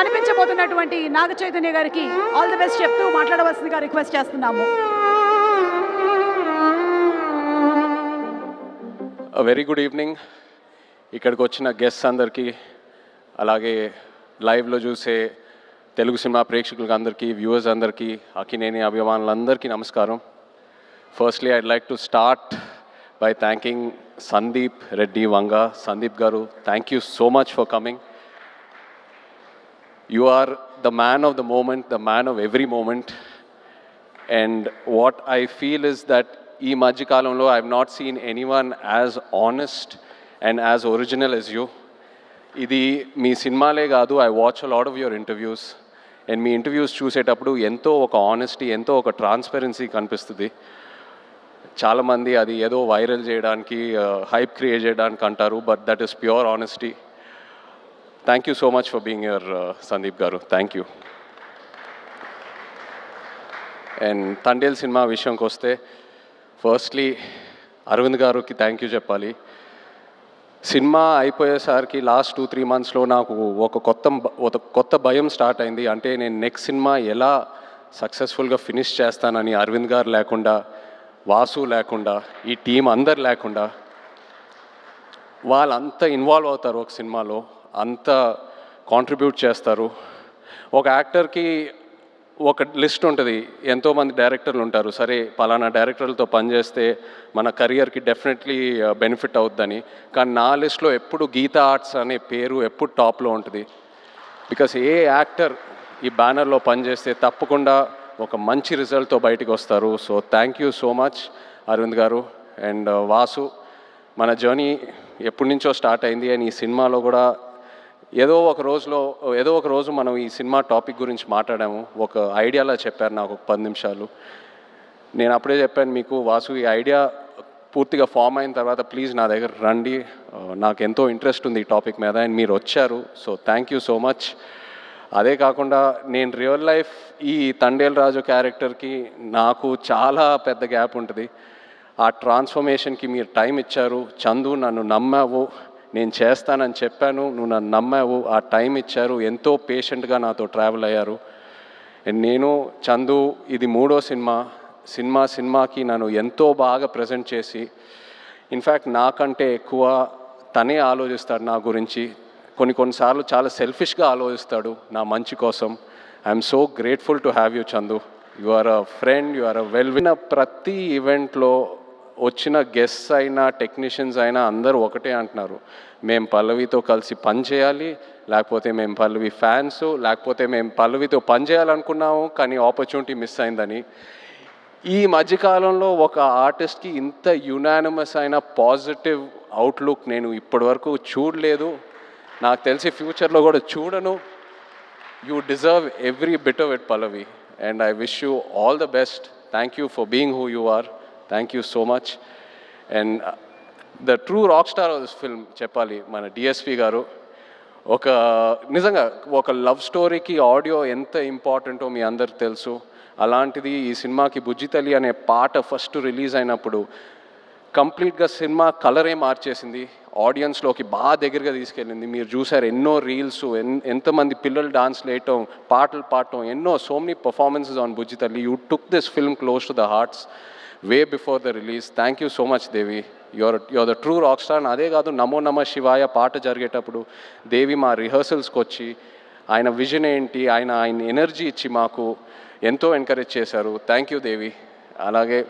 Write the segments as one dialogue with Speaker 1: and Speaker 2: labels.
Speaker 1: కనిపించబోతున్నటువంటి నాగ చైతన్య గారికి all the best చెప్తూ మాట్లాడవలసిందిగా రిక్వెస్ట్ చేస్తున్నాము.
Speaker 2: Very good evening. ఇక్కడికి వచ్చిన గెస్ట్స్ అందరికీ, అలాగే లైవ్లో చూసే తెలుగు సినిమా ప్రేక్షకులకి అందరికీ, వ్యూవర్స్ అందరికీ, అక్కినేని అభిమానులందరికీ నమస్కారం. Firstly I'd like to start by thanking Sandeep Reddy Vanga. Sandeep Garu, thank you so much for coming. You are the man of the moment, the man of every moment. And what I feel is that ee Majjikalamlo I have not seen anyone as honest and as original as you. Idi mee cinemale gaadu, I watch a lot of your interviews. And mee interviews చూసేటప్పుడు ఎంతో ఒక honesty, ఎంతో ఒక transparency కనిపిస్తుంది. చాలామంది అది ఏదో viral చేయడానికి, హైప్ క్రియేట్ చేయడానికి అంటారు, but that is pure honesty. Thank you so much for being your Sandeep garu, thank you. And Thandel cinema విషయంకి వస్తే, ఫస్ట్లీ అరవింద్ గారికి థ్యాంక్ యూ చెప్పాలి. సినిమా అయిపోయేసరికి లాస్ట్ 2-3 మంత్స్లో నాకు ఒక కొత్త భయం స్టార్ట్ అయింది. అంటే నేను నెక్స్ట్ సినిమా ఎలా సక్సెస్ఫుల్గా ఫినిష్ చేస్తానని. అరవింద్ గారు లేకుండా, వాసు లేకుండా, ఈ టీం అందరు లేకుండా, వాళ్ళంతా ఇన్వాల్వ్ అవుతారు ఒక సినిమాలో, అంత కాంట్రిబ్యూట్ చేస్తారు. ఒక యాక్టర్కి ఒక లిస్ట్ ఉంటుంది, ఎంతోమంది డైరెక్టర్లు ఉంటారు. సరే పలానా డైరెక్టర్లతో పనిచేస్తే మన కెరియర్కి డెఫినెట్లీ బెనిఫిట్ అవుద్దని. కానీ నా లిస్ట్లో ఎప్పుడు గీతా ఆర్ట్స్ అనే పేరు ఎప్పుడు టాప్లో ఉంటుంది. బికాస్ ఏ యాక్టర్ ఈ బ్యానర్లో పనిచేస్తే తప్పకుండా ఒక మంచి రిజల్ట్తో బయటకు వస్తారు. So thank you so much Aravind గారు. అండ్ వాసు, మన జర్నీ ఎప్పటి నుంచో స్టార్ట్ అయింది. అండ్ ఈ సినిమాలో కూడా ఏదో ఒక రోజు మనం ఈ సినిమా టాపిక్ గురించి మాట్లాడాము. ఒక ఐడియాలా చెప్పారు నాకు, ఒక 10 నిమిషాలు. నేను అప్పుడే చెప్పాను మీకు, వాసు ఈ ఐడియా పూర్తిగా ఫామ్ అయిన తర్వాత ప్లీజ్ నా దగ్గర రండి, నాకు ఎంతో ఇంట్రెస్ట్ ఉంది ఈ టాపిక్ మీద. అండ్ మీరు వచ్చారు, so thank you so much. అదే కాకుండా నేను రియల్ లైఫ్ ఈ తండేల్ రాజు క్యారెక్టర్కి నాకు చాలా పెద్ద గ్యాప్ ఉంటుంది. ఆ ట్రాన్స్ఫర్మేషన్కి మీరు టైం ఇచ్చారు. చందు, నన్ను నమ్మావు, నేను చేస్తానని చెప్పాను, నువ్వు నన్ను నమ్మావు, ఆ టైం ఇచ్చారు, ఎంతో పేషెంట్గా నాతో ట్రావెల్ అయ్యారు. నేను చందు ఇది 3వ సినిమాకి నన్ను ఎంతో బాగా ప్రజెంట్ చేసి, ఇన్ఫ్యాక్ట్ నాకంటే ఎక్కువ తనే ఆలోచిస్తాడు నా గురించి. కొన్నిసార్లు చాలా సెల్ఫిష్గా ఆలోచిస్తాడు నా మంచి కోసం. I'm so grateful to have you Chandu. You are a friend, you are a winner ప్రతి ఈవెంట్లో వచ్చిన గెస్ట్స్ అయినా, టెక్నీషియన్స్ అయినా అందరూ ఒకటే అంటున్నారు, మేము పల్లవితో కలిసి పని చేయాలి, లేకపోతే మేము పల్లవి ఫ్యాన్స్, లేకపోతే మేము పల్లవితో పని చేయాలనుకున్నాము కానీ ఆపర్చునిటీ మిస్ అయిందని. ఈ మధ్యకాలంలో ఒక ఆర్టిస్ట్కి ఇంత యునానిమస్ అయిన పాజిటివ్ అవుట్లుక్ నేను ఇప్పటివరకు చూడలేదు, నాకు తెలిసి ఫ్యూచర్లో కూడా చూడను. You deserve every bit of it Pallavi, and I wish you all the best. Thank you for being who you are. Thank you so much. And the true rock star of this film చెప్పాలి మన DSP గారు. నిజంగా ఒక love స్టోరీకి audio ఎంత ఇంపార్టెంటో మీ అందరికి తెలుసు. అలాంటిది ఈ సినిమాకి బుజ్జితల్లి అనే పాట ఫస్ట్ రిలీజ్ అయినప్పుడు కంప్లీట్గా సినిమా కలరే మార్చేసింది, ఆడియన్స్లోకి బాగా దగ్గరగా తీసుకెళ్ళింది. మీరు చూసారు ఎన్నో రీల్స్, ఎంతమంది పిల్లలు డాన్స్లు వేయటం, పాటలు పాడటం, so many performances on Bujjithalli. You took this film close to the hearts way before the release. Thank you so much Devi, your the true rock star. అదే కాదు, నమో నమ శివాయ పాట జరిగేటప్పుడు దేవి మా రిహర్సల్స్కి వచ్చి ఆయన విజన్ ఏంటి, ఆయన ఎనర్జీ ఇచ్చి మాకు ఎంతో ఎంకరేజ్ చేశారు. Thank you Devi. అలాగే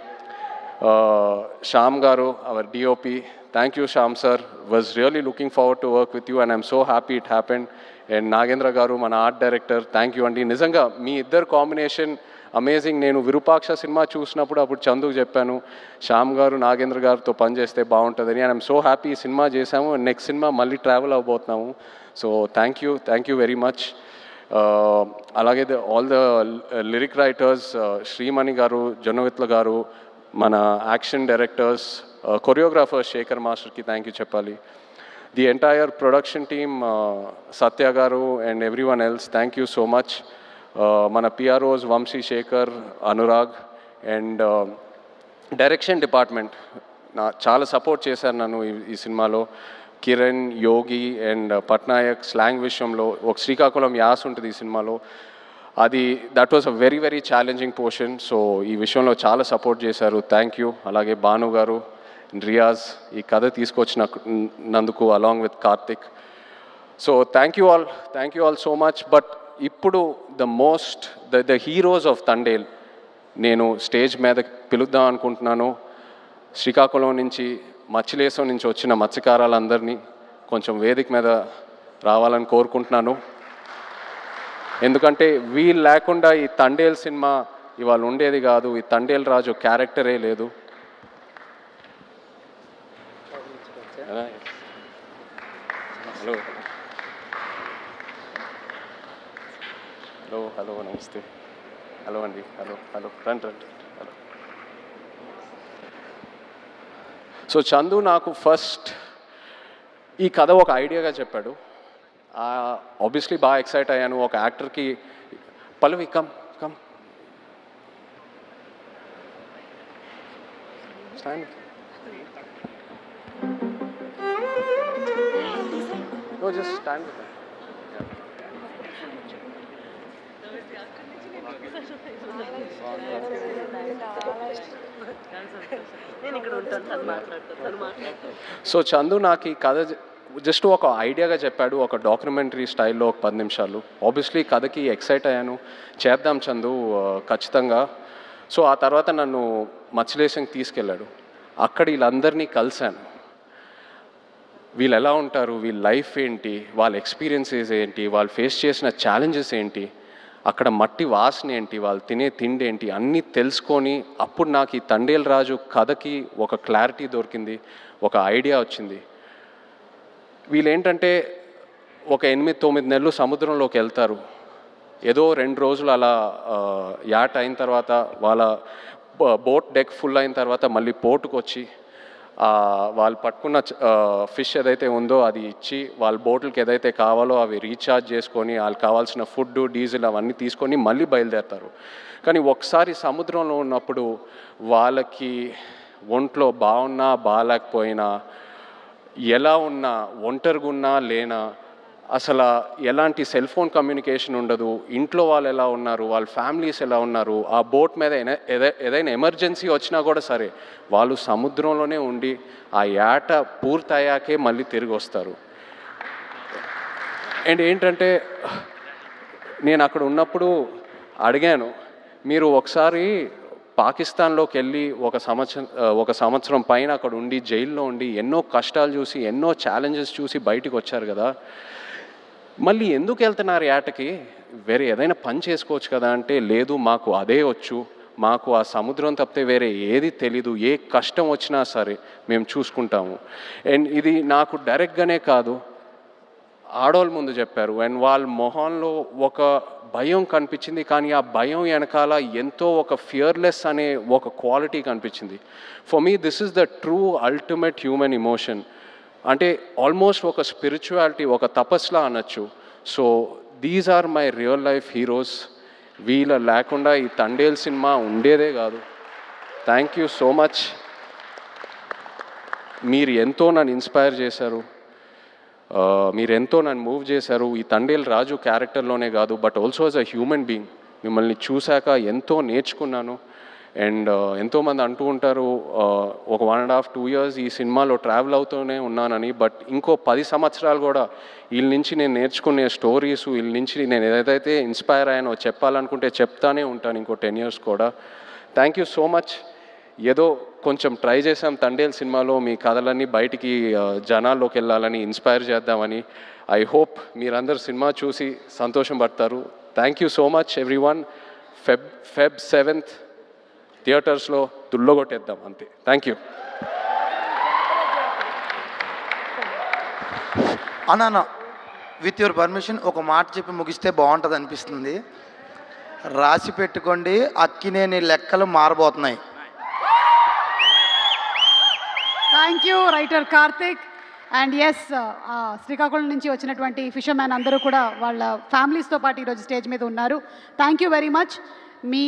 Speaker 2: శ్యామ్ గారు, our DOP, thank you Shyam sir, was really looking forward to work with you and I'm so happy it happened. And Nagendra గారు, మన ఆర్ట్ డైరెక్టర్, థ్యాంక్ యూ అండి. నిజంగా మీ ఇద్దరు కాంబినేషన్ అమేజింగ్. నేను విరూపాక్ష సినిమా చూసినప్పుడు అప్పుడు చందుకు చెప్పాను, శ్యామ్ గారు నాగేంద్ర గారితో పనిచేస్తే బాగుంటుందని. అండ్ ఐఎమ్ సో హ్యాపీ ఈ సినిమా చేశాము, నెక్స్ట్ సినిమా మళ్ళీ ట్రావెల్ అవ్వబోతున్నాము. So thank you very much. అలాగే all the lyric writers, Srimani garu, Jonnavithula garu, మన యాక్షన్ డైరెక్టర్స్, కొరియోగ్రాఫర్స్ శేఖర్ మాస్టర్కి థ్యాంక్ యూ చెప్పాలి. The entire production team, Satya garu and everyone else, thank you so much. మన PROs Vamsi, Sekhar, Anurag and direction department చాలా support చేశారు నన్ను ఈ సినిమాలో. కిరణ్, యోగి అండ్ పట్నాయక్ స్లాంగ్ విషయంలో ఒక శ్రీకాకుళం యాస ఉంటుంది ఈ సినిమాలో. అది that was a very very challenging portion. So ఈ విషయంలో చాలా సపోర్ట్ చేశారు. Thank you. అలాగే భాను గారు, రియాజ్ ఈ కథ తీసుకొచ్చినందుకు along with Karthik. So thank you all so much. But ఇప్పుడు ద హీరోస్ ఆఫ్ తండేల్ నేను స్టేజ్ మీద పిలుద్దాం అనుకుంటున్నాను. శ్రీకాకుళం నుంచి, మత్స్యలేశం నుంచి వచ్చిన మత్స్యకారులందరినీ కొంచెం వేదిక మీద రావాలని కోరుకుంటున్నాను. ఎందుకంటే వీళ్ళు లేకుండా ఈ తండేల్ సినిమా ఇవాళ ఉండేది కాదు. ఈ తండేల్ రాజు క్యారెక్టరే లేదు. హలో హలో హలో నమస్తే. హలో అండి. హలో హలో రండి రండి. హలో. సో చందు నాకు ఫస్ట్ ఈ కథ ఒక ఐడియాగా చెప్పాడు. ఆబ్వియస్లీ బాగా ఎక్సైట్ అయ్యాను. ఒక యాక్టర్కి Pallavi come come stand. No, just stand with them. So Chandu నాకు ఈ కథ జస్ట్ ఒక ఐడియాగా చెప్పాడు. ఒక డాక్యుమెంటరీ స్టైల్లో ఒక 10 నిమిషాలు. ఆబ్వియస్లీ కథకి ఎక్సైట్ అయ్యాను. చేద్దాం చందు ఖచ్చితంగా. సో ఆ తర్వాత నన్ను మత్స్యలేశంకి తీసుకెళ్ళాడు. అక్కడ వీళ్ళందరినీ కలిశాను. వీళ్ళు ఎలా ఉంటారు, వీళ్ళ లైఫ్ ఏంటి, వాళ్ళ ఎక్స్పీరియన్సెస్ ఏంటి, వాళ్ళు ఫేస్ చేసిన ఛాలెంజెస్ ఏంటి, అక్కడ మట్టి వాసన ఏంటి, వాళ్ళు తినే తిండి ఏంటి, అన్నీ తెలుసుకొని అప్పుడు నాకు ఈ తండేల్ రాజు కథకి ఒక క్లారిటీ దొరికింది, ఒక ఐడియా వచ్చింది. వీళ్ళేంటంటే ఒక 8-9 నెలలు సముద్రంలోకి వెళ్తారు. ఏదో 2 రోజులు అలా యాట్ అయిన తర్వాత వాళ్ళ బోట్ డెక్ ఫుల్ అయిన తర్వాత మళ్ళీ పోర్టుకు వచ్చి వాళ్ళు పట్టుకున్న ఫిష్ ఏదైతే ఉందో అది ఇచ్చి వాళ్ళ బోట్లకి ఏదైతే కావాలో అవి రీఛార్జ్ చేసుకొని వాళ్ళకి కావాల్సిన ఫుడ్, డీజిల్ అవన్నీ తీసుకొని మళ్ళీ బయలుదేరుతారు. కానీ ఒకసారి సముద్రంలో ఉన్నప్పుడు వాళ్ళకి ఒంట్లో బాగున్నా బాగాలేకపోయినా, ఎలా ఉన్నా, ఒంటరిగా ఉన్నా లేనా, అసలు ఎలాంటి సెల్ ఫోన్ కమ్యూనికేషన్ ఉండదు. ఇంట్లో వాళ్ళు ఎలా ఉన్నారు, వాళ్ళ ఫ్యామిలీస్ ఎలా ఉన్నారు, ఆ బోట్ మీద ఏదైనా ఎమర్జెన్సీ వచ్చినా కూడా సరే వాళ్ళు సముద్రంలోనే ఉండి ఆ యాట పూర్తయ్యాకే మళ్ళీ తిరిగి వస్తారు. అండ్ ఏంటంటే నేను అక్కడ ఉన్నప్పుడు అడిగాను, మీరు ఒకసారి పాకిస్తాన్లోకి వెళ్ళి ఒక సంవత్సరం పైన అక్కడ ఉండి జైల్లో ఉండి ఎన్నో కష్టాలు చూసి ఎన్నో ఛాలెంజెస్ చూసి బయటికి వచ్చారు కదా, మళ్ళీ ఎందుకు వెళ్తున్నారు యాటకి, వేరే ఏదైనా పని చేసుకోవచ్చు కదా అంటే, లేదు మాకు అదే వచ్చు, మాకు ఆ సముద్రం తప్పితే వేరే ఏది తెలీదు, ఏ కష్టం వచ్చినా సరే మేము చూసుకుంటాము. అండ్ ఇది నాకు డైరెక్ట్గానే కాదు, ఆడవాళ్ళ ముందు చెప్పారు. అండ్ వాళ్ళ మొహంలో ఒక భయం కనిపించింది, కానీ ఆ భయం వెనకాల ఎంతో ఒక ఫియర్లెస్ అనే ఒక క్వాలిటీ కనిపించింది. For me this is the true ultimate human emotion. అంటే ఆల్మోస్ట్ ఒక స్పిరిచువాలిటీ, ఒక తపస్లా అనొచ్చు. So these are my real life heroes. వీళ్ళ లేకుండా ఈ తండేల్ సినిమా ఉండేదే కాదు. Thank you so much. మీరు ఎంతో నన్ను ఇన్స్పైర్ చేశారు, మీరెంతో నన్ను మూవ్ చేశారు. ఈ తండేల్ రాజు క్యారెక్టర్లోనే కాదు, but also as a human being మిమ్మల్ని చూశాక ఎంతో నేర్చుకున్నాను. అండ్ ఎంతోమంది అంటూ ఉంటారు ఒక 1.5-2 years ఈ సినిమాలో ట్రావెల్ అవుతూనే ఉన్నానని. బట్ ఇంకో 10 సంవత్సరాలు కూడా వీళ్ళ నుంచి నేను నేర్చుకునే స్టోరీస్, వీళ్ళ నుంచి నేను ఏదైతే ఇన్స్పైర్ అయ్యానో చెప్పాలనుకుంటే చెప్తానే ఉంటాను ఇంకో 10 years కూడా. Thank you so much. ఏదో కొంచెం ట్రై చేసాం తండేల్ సినిమాలో మీ కథలన్నీ బయటికి జనాల్లోకి వెళ్ళాలని, ఇన్స్పైర్ చేద్దామని. ఐ హోప్ మీరందరూ సినిమా చూసి సంతోషం పడతారు. Thank you so much everyone. Feb 7th థియేటర్స్లో తుల్లగొట్టేద్దాం అంతే. Thank you.
Speaker 3: అన్న విత్ యువర్ పర్మిషన్ ఒక మాట చెప్పి ముగిస్తే బాగుంటుంది అనిపిస్తుంది. రాసి పెట్టుకోండి, అక్కినేని లెక్కలు మారబోతున్నాయి.
Speaker 1: Thank you writer Karthik. And yes, Srikakulam నుంచి వచ్చినటువంటి ఫిషర్మ్యాన్ అందరూ కూడా వాళ్ళ ఫ్యామిలీస్తో పాటు ఈరోజు స్టేజ్ మీద ఉన్నారు. Thank you very much. Me